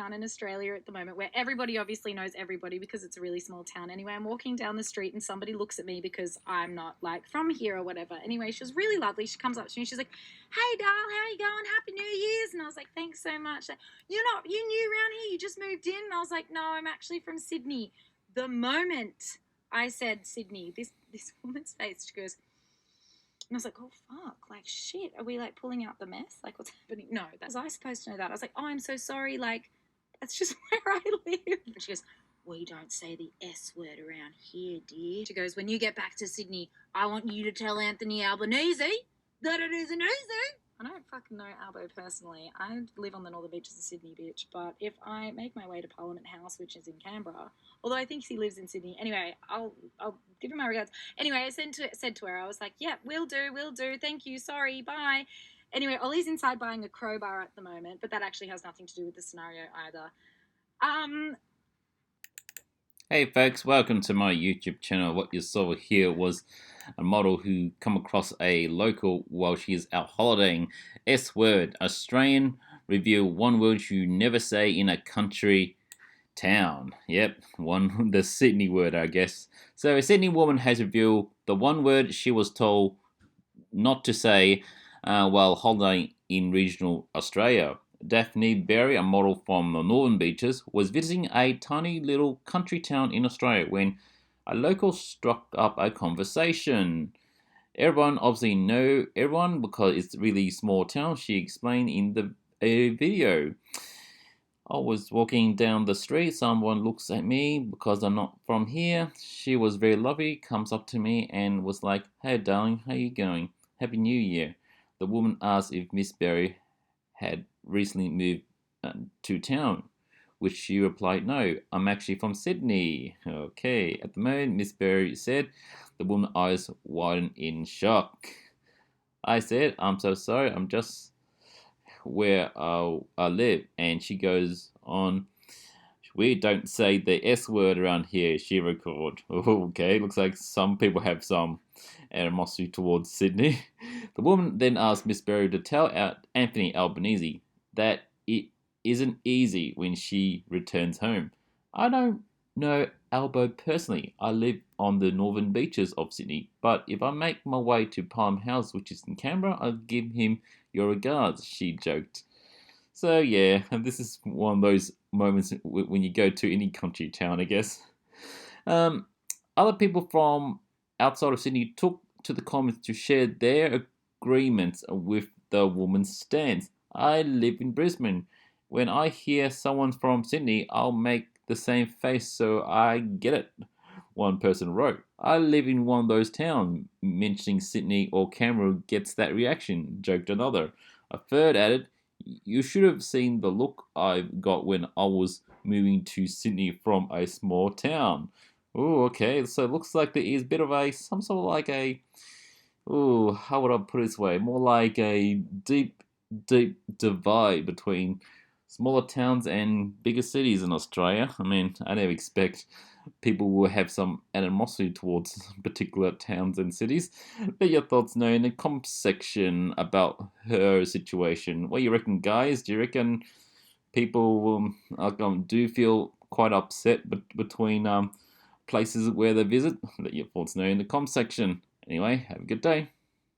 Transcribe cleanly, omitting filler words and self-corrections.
town in Australia at the moment where everybody obviously knows everybody because it's a really small town. Anyway, I'm walking down the street and somebody looks at me because I'm not like from here or whatever. Anyway, she was really lovely. She comes up to me. She's like, "Hey, doll, how you going? Happy New Year's." And I was like, "Thanks so much." Like, you new around here? You just moved in? And I was like, "No, I'm actually from Sydney." The moment I said Sydney, this woman's face, she goes, and I was like, "Oh fuck, like shit, are we like pulling out the mess? Like what's happening?" No, was I supposed to know that? I was like, "Oh, I'm so sorry, like that's just where I live." And she goes, "We don't say the S word around here, dear." She goes, "When you get back to Sydney, I want you to tell Anthony Albanese that it is an easy." I don't fucking know Albo personally. I live on the northern beaches of Sydney, bitch. But if I make my way to Parliament House, which is in Canberra, although I think he lives in Sydney. Anyway, I'll give him my regards. Anyway, I said to her, I was like, "Yeah, will do. Thank you. Sorry, bye." Anyway, Ollie's inside buying a crowbar at the moment, but that actually has nothing to do with the scenario either. Hey folks, welcome to my YouTube channel. What you saw here was a model who come across a local while she is out holidaying. S word, Australian review, one word you never say in a country town. Yep, the Sydney word, I guess. So a Sydney woman has revealed the one word she was told not to say while holidaying in regional Australia. Daphne Berry, a model from the Northern Beaches, was visiting a tiny little country town in Australia when a local struck up a conversation. Everyone obviously know everyone because it's a really small town, she explained in the video. I was walking down the street, someone looks at me because I'm not from here. She was very lovely, comes up to me and was like, "Hey darling, how you going? Happy New Year." The woman asked if Miss Berry had recently moved to town, which she replied, "No, I'm actually from Sydney." Okay, at the moment, Miss Berry said. The woman's eyes widened in shock. I said, "I'm so sorry, I'm just where I live." And she goes on, "We don't say the S word around here," she recalled. Okay, looks like some people have some animosity towards Sydney. The woman then asked Miss Berry to tell Anthony Albanese that it isn't easy when she returns home. "I don't know Albo personally. I live on the northern beaches of Sydney, but if I make my way to Palm House, which is in Canberra, I'll give him your regards," she joked. So yeah, and this is one of those moments when you go to any country town, I guess. Um, Other people from outside of Sydney took to the comments to share their agreements with the woman's stance. "I live in Brisbane. When I hear someone from Sydney, I'll make the same face so I get it," one person wrote. "I live in one of those towns. Mentioning Sydney or Canberra gets that reaction," joked another. A third added, "You should have seen the look I got when I was moving to Sydney from a small town." Oh, okay. So it looks like there is a bit of some sort of like how would I put it this way? More like a deep divide between smaller towns and bigger cities in Australia. I mean, I never expect people will have some animosity towards particular towns and cities. Let your thoughts know in the comments section about her situation. What do you reckon, guys? Do you reckon people do feel quite upset between places where they visit? Let your thoughts know in the comments section. Anyway, have a good day.